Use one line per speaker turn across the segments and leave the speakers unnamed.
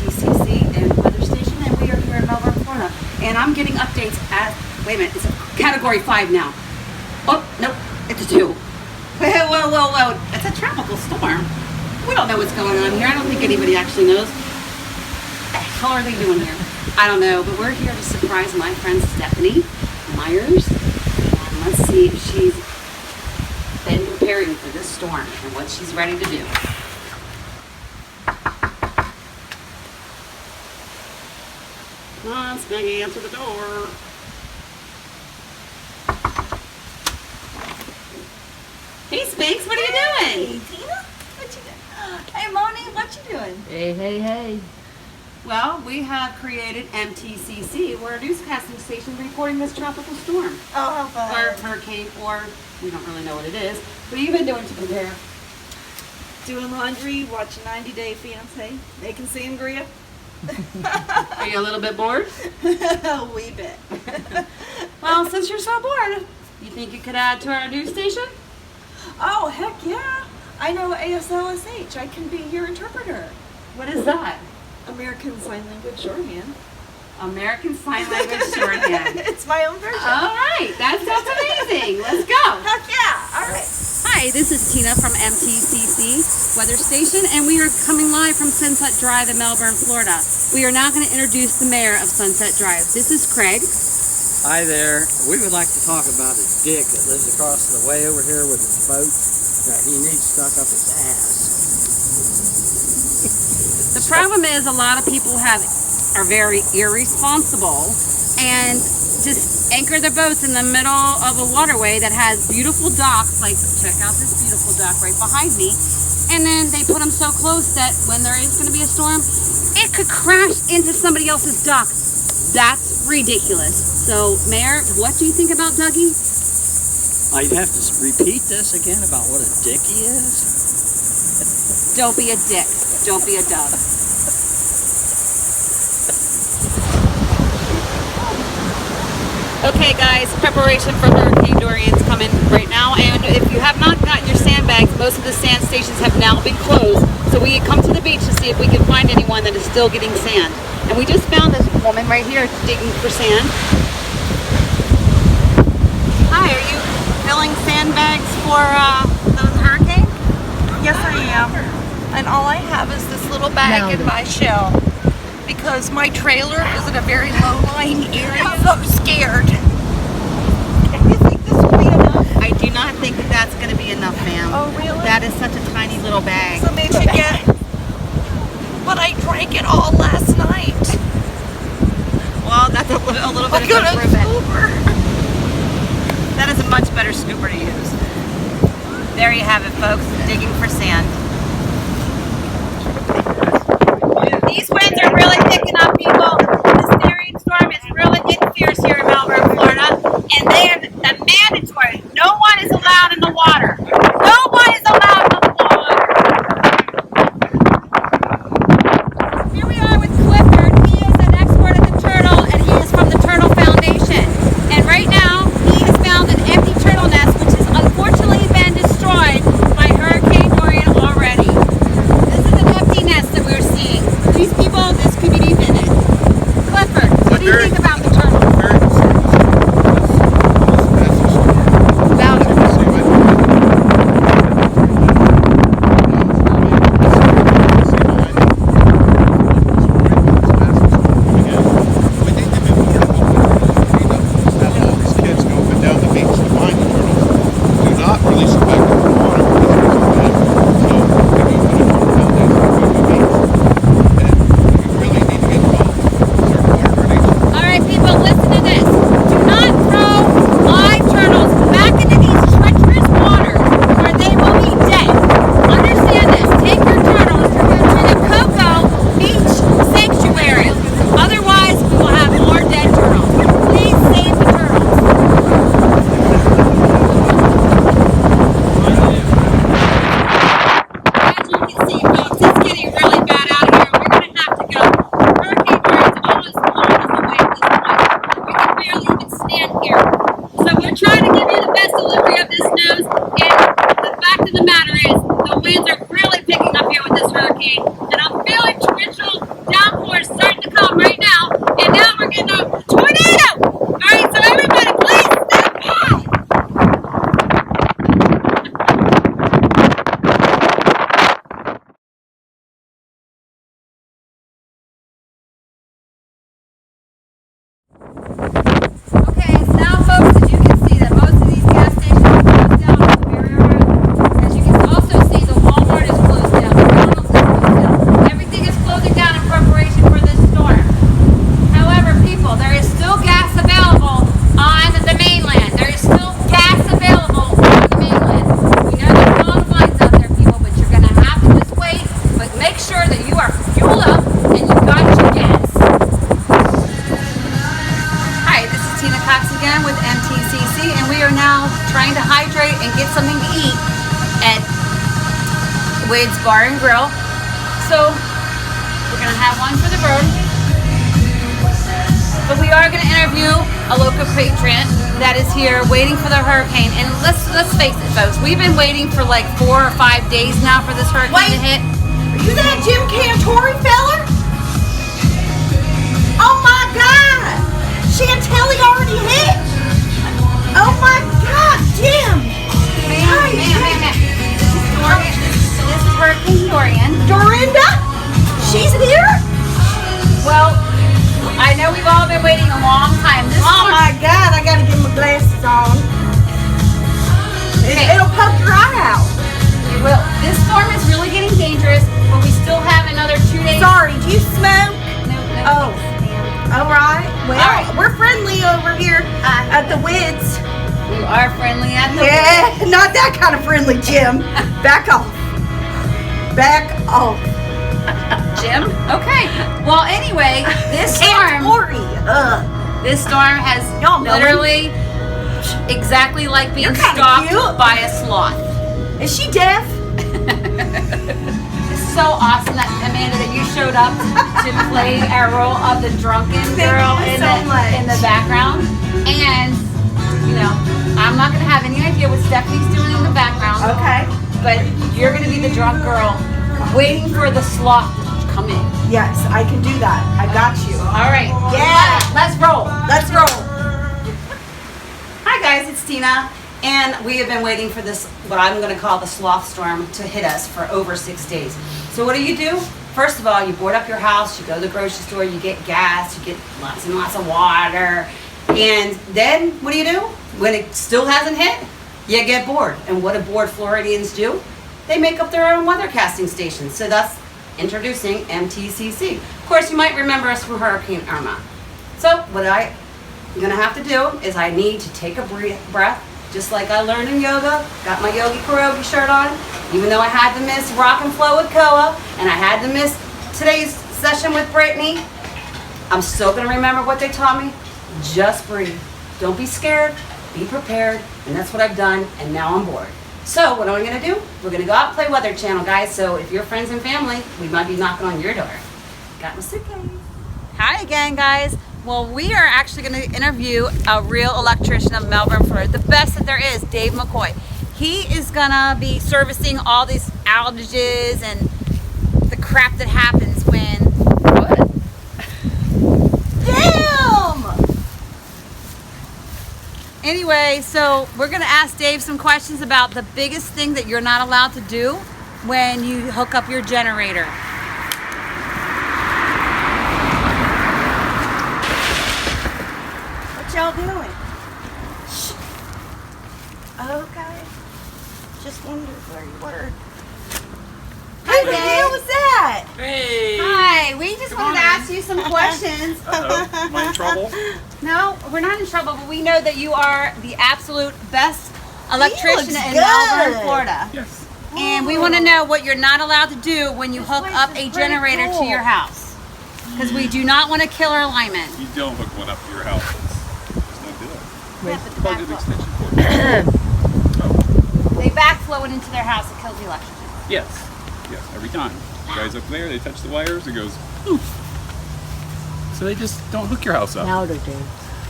MTCC and Weather Station, and we are here in Melbourne, Florida. And I'm getting updates at, wait a minute, it's a category 5 now. Oh, nope, it's a 2. Whoa. It's a tropical storm. We don't know what's going on here. I don't think anybody actually knows. What the hell are they doing here? I don't know, but we're here to surprise my friend Stephanie Myers. And let's see if she's been preparing for this storm and what she's ready to do. Come on, Snuggie, answer the door. Hey, Spinks, what are you doing?
Hey, Tina, what you doing? Hey, Moni, what you doing?
Hey.
Well, we have created MTCC. We're a newscasting station reporting this tropical storm.
Oh, how fun.
Or hurricane, or we don't really know what it is. What have you been doing to prepare?
Doing laundry, watching 90 Day Fiancé, making sangria.
Are you a little bit bored?
A wee bit.
Well, since you're so bored, you think you could add to our news station?
Oh, heck yeah. I know ASLSH. I can be your interpreter.
What is that?
American Sign Language Shorthand.
American Sign Language Shorthand.
It's my own version.
All right, that sounds amazing. Let's go.
Heck yeah. All right.
Hi, this is Tina from MTCC Weather Station, and we are coming live from Sunset Drive in Melbourne, Florida. We are now going to introduce the mayor of Sunset Drive. This is Craig.
Hi there. We would like to talk about a dick that lives across the way over here with his boat that he needs stuck up his ass.
The problem is a lot of people are very irresponsible and just anchor their boats in the middle of a waterway that has beautiful docks, like check out this beautiful dock right behind me, and then they put them so close that when there is going to be a storm, it could crash into somebody else's dock. That's ridiculous. So, Mayor, what do you think about Dougie?
I'd have to repeat this again about what a dick he is.
Don't be a dick. Don't be a dub. Okay, guys, preparation for Hurricane Dorian's coming right now. And if you have not gotten your sandbags, most of the sand stations have now been closed. So we come to the beach to see if we can find anyone that is still getting sand. And we just found this woman right here digging for sand. Hi, are you filling sandbags for the hurricane?
Yes, I am. And all I have is this little bag in my shell because my trailer is in a very low-lying area. I'm so scared. You think this will be enough?
I do not think that that's going to be enough, ma'am.
Oh, really?
That is such a tiny little bag.
So maybe get. But I drank it all last night.
Well, that's a little bit of improvement. That is a much better scooper to use. There you have it, folks. Digging for sand. These winds are really picking up, people. This Dorian storm is really getting fierce here in Melbourne, Florida. And they are mandatory. No one is allowed in the water. No one is allowed in the water. Here we are with Clifford. He is an expert at the turtle, and he is from the Turtle Foundation. And right now, he has found an empty turtle nest, which has unfortunately been destroyed by Hurricane Dorian already. Wade's Bar and Grill. So we're gonna have one for the road. But we are gonna interview a local patriot that is here waiting for the hurricane. And let's face it, folks, we've been waiting for like 4 or 5 days now for this hurricane to hit.
Are you that Jim Cantori fella? Oh my God! Chantilly already hit? Oh my God, Jim!
Ma'am. This is Hurricane Dorian.
Dorinda? She's here?
Well, I know we've all been waiting a long time.
Oh my God, I gotta get my glasses on.
Okay.
It'll poke your eye out.
It will. This storm is really getting dangerous, but we still have another 2 days.
Sorry, do you smoke?
No.
Oh. All right. Well,
All right.
we're friendly over here at the Wids.
We are friendly at the
Yeah, not that kind of friendly, Jim. Back off. Back off.
Jim. Okay. Well, anyway, this storm has
Y'all know
literally exactly like being
You're kinda
stalked
cute.
by a sloth.
Is she deaf?
It's so awesome that Amanda that you showed up to play our role of the drunken girl
you
in
so much.
the background. And I'm not gonna have any idea what Stephanie's doing in the background.
Okay.
But you're gonna be the drunk girl waiting for the sloth to come in.
Yes, I can do that. I got you.
All right.
Yeah.
Let's roll.
Let's roll.
Hi guys, it's Tina, and we have been waiting for this, what I'm going to call the sloth storm, to hit us for over 6 days. So what do? First of all, you board up your house, you go to the grocery store, you get gas, you get lots and lots of water, and then what do? When it still hasn't hit, you get bored. And what do bored Floridians do? They make up their own weathercasting stations. So that's introducing MTCC. Of course, you might remember us from Hurricane Irma. So what I'm gonna have to do is I need to take a breath, just like I learned in yoga. Got my Yogi Pierogi shirt on, even though I had to miss Rock and Flow with Koa, and I had to miss today's session with Brittany. I'm still gonna remember what they taught me. Just breathe. Don't be scared, be prepared, and that's what I've done, and now I'm bored. So what am I gonna do? We're gonna go out and play Weather Channel, guys, so if you're friends and family, we might be knocking on your door. Got my suitcase. Hi again, guys. Well, we are actually going to interview a real electrician of Melbourne, Florida, the best that there is, Dave McCoy. He is going to be servicing all these outages and the crap that happens when... What?
Damn!
Anyway, so we're going to ask Dave some questions about the biggest thing that you're not allowed to do when you hook up your generator.
What y'all doing? Shh. Okay. Just wondered where you were.
Hi,
Who the
Dave.
hell was that?
Hey!
Hi, we just wanted to ask you some questions.
Uh-oh, am I in trouble?
No, we're not in trouble, but we know that you are the absolute best electrician
looks
in
good.
Melbourne, Florida.
Yes.
And we want to know what you're not allowed to do when you hook
place
up
is
a
pretty
generator
cool.
to your house. Because we do not want to kill our linemen.
You don't hook one up to your house. Just don't do it.
Yeah, but the
Plug an
backflow.
extension cord.
They backflow it into their house, it kills the electricity.
Yes. Yes, every time. The guys up there, they touch the wires, it goes poof. So they just don't hook your house up.
Louder, Dave.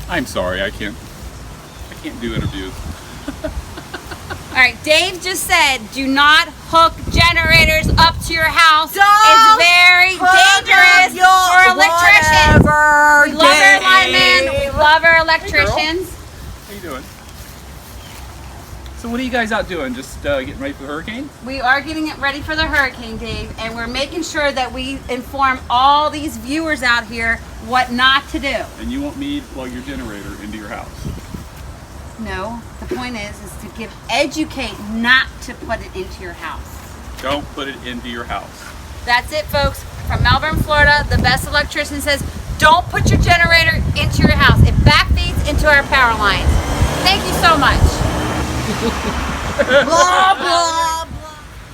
I'm sorry, I can't do interviews.
All right, Dave just said, do not hook generators up to your house.
Don't
It's very dangerous for electricians. We love our linemen. We love our electricians.
How you doing? So what are you guys out doing? Just getting ready for the hurricane?
We are getting it ready for the hurricane, Dave, and we're making sure that we inform all these viewers out here what not to do.
And you want me to plug your generator into your house?
No, the point is to educate not to put it into your house.
Don't put it into your house.
That's it, folks. From Melbourne, Florida, the best electrician says, don't put your generator into your house. It backfeeds into our power lines. Thank you so much.
Blah, blah, blah.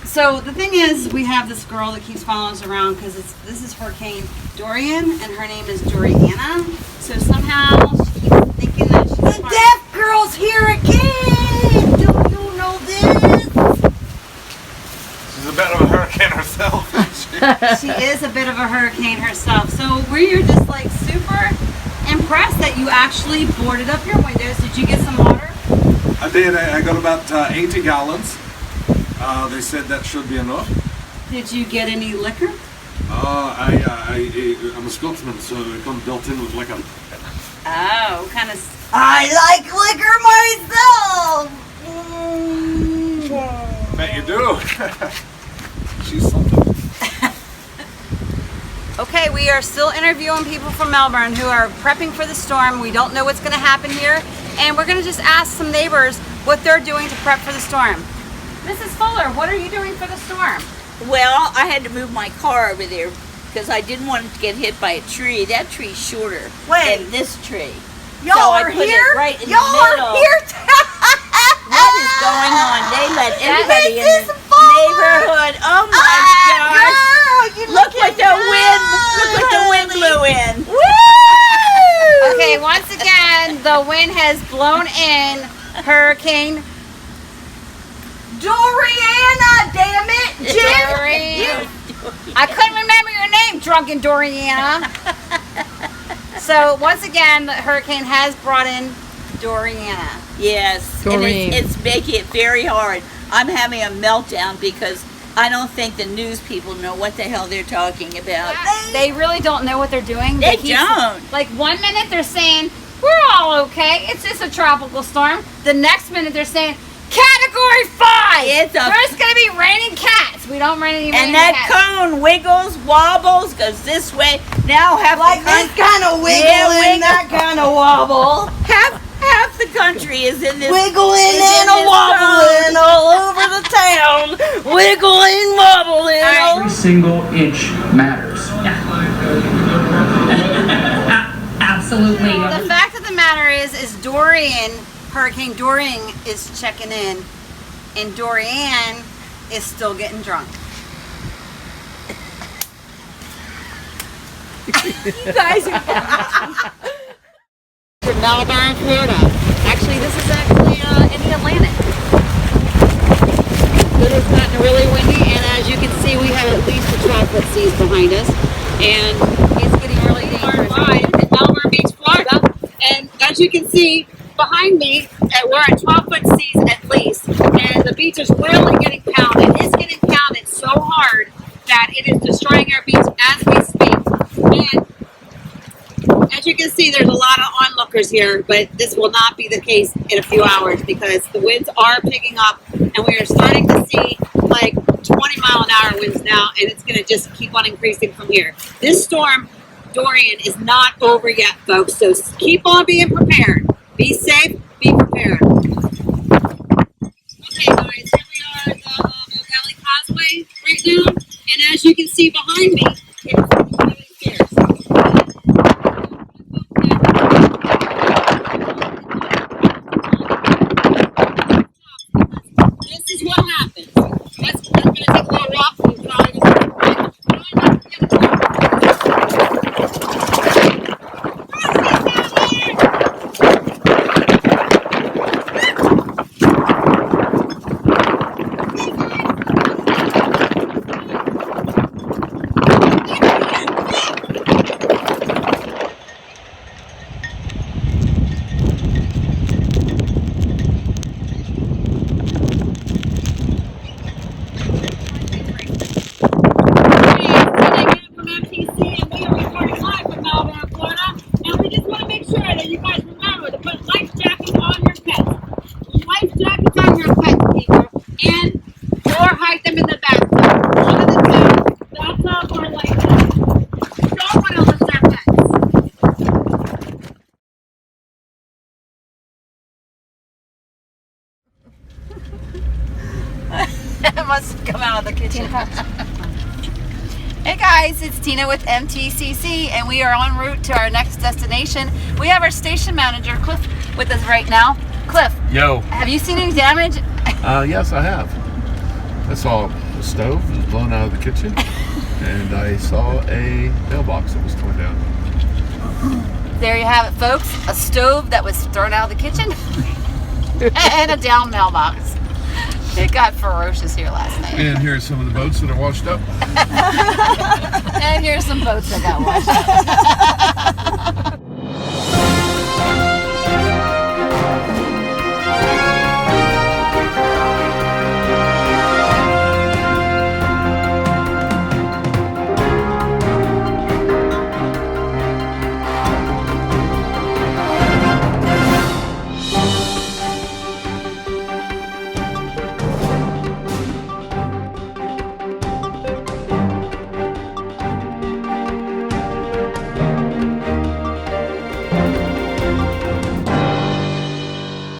So the thing is, we have this girl that keeps following us around because this is Hurricane Dorian, and her name is Doriana. So somehow she keeps thinking that she's
The deaf girl's here again! Don't you know this?
This is a bit of a hurricane.
She is a bit of a hurricane herself. So we're just like super impressed that you actually boarded up your windows. Did you get some water?
I did. I got about 80 gallons. They said that should be enough.
Did you get any liquor?
I'm a Scotsman, so it comes built in with liquor.
Oh, kind of.
I like liquor myself.
Bet you do. She's something.
Okay, we are still interviewing people from Melbourne who are prepping for the storm. We don't know what's going to happen here, and we're going to just ask some neighbors what they're doing to prep for the storm. Mrs. Fuller, what are you doing for the storm?
Well, I had to move my car over there because I didn't want it to get hit by a tree. That tree's shorter
Wait.
than this tree.
Y'all
So I
are
put it
here?
right in the
Y'all are
middle.
here?
What is going on? They let everybody in
This
the
is fun.
neighborhood. Oh my gosh.
Girl, you
Look what
looking
the wind,
good.
look what the wind blew in.
Woo!
Okay, once again, the wind has blown in Hurricane
Doriana, damn it.
Dorian. I couldn't remember your name, drunken Doriana. So once again, the hurricane has brought in Doriana.
Yes,
Doreen.
and it's making it very hard. I'm having a meltdown because I don't think the news people know what the hell they're talking about.
They really don't know what they're doing.
They
keep-
don't.
Like 1 minute they're saying, we're all okay, it's just a tropical storm. The next minute they're saying, Category 5!
It's a-
There's going to be raining cats. We don't rain any
And
raining
that
cats.
cone wiggles, wobbles, goes this way. Now half
Like
the
this
country,
kind of wiggle
Yeah,
and
wiggle.
that kind of wobble.
half the country is in this.
Wiggling
is in
and a
this
wobbling all over the town. Wiggling, wobbling.
Every single inch matters. Absolutely.
The fact of the matter is Hurricane Dorian is checking in, and Dorian is still getting drunk. You guys are from Melbourne, Florida. Actually, this is actually in the Atlantic. It has gotten really windy, and as you can see, we have at least a 12-foot seas behind us, and it's getting really dangerous. In Melbourne Beach, Florida, and as you can see behind me, we're at 12-foot seas at least, and the beach is really getting pounded. It's getting pounded so hard that it is destroying our beach as we speak. And as you can see, there's a lot of onlookers here, but this will not be the case in a few hours because the winds are picking up, and we are starting to see like 20-mile-an-hour winds now, and it's going to just keep on increasing from here. This storm, Dorian, is not over yet, folks, so keep on being prepared. Be safe, be prepared. Okay, guys, here we are at the Mill Valley Causeway right now, and as you can see behind me, it's really fierce. This is what happens. That's going to take a little rock and probably from MTC, and we are recording live from Melbourne, Florida. And we just want to make sure that you guys remember to put life jackets on your pets. Life jackets on your pets, people. And or hide them in the bathtub. One of the two, bathtub or life jacket. You don't want to lose our pets.
It must have come out of the kitchen. Hey guys, it's Tina with MTCC, and we are en route to our next destination. We have our station manager, Cliff, with us right now. Cliff,
Yo.
have you seen any damage?
Yes, I have. I saw the stove was blown out of the kitchen, and I saw a mailbox that was torn down.
There you have it, folks. A stove that was thrown out of the kitchen and a down mailbox.
It got ferocious here last night.
And here are some of the boats that are washed up.
And here's some boats that got washed up.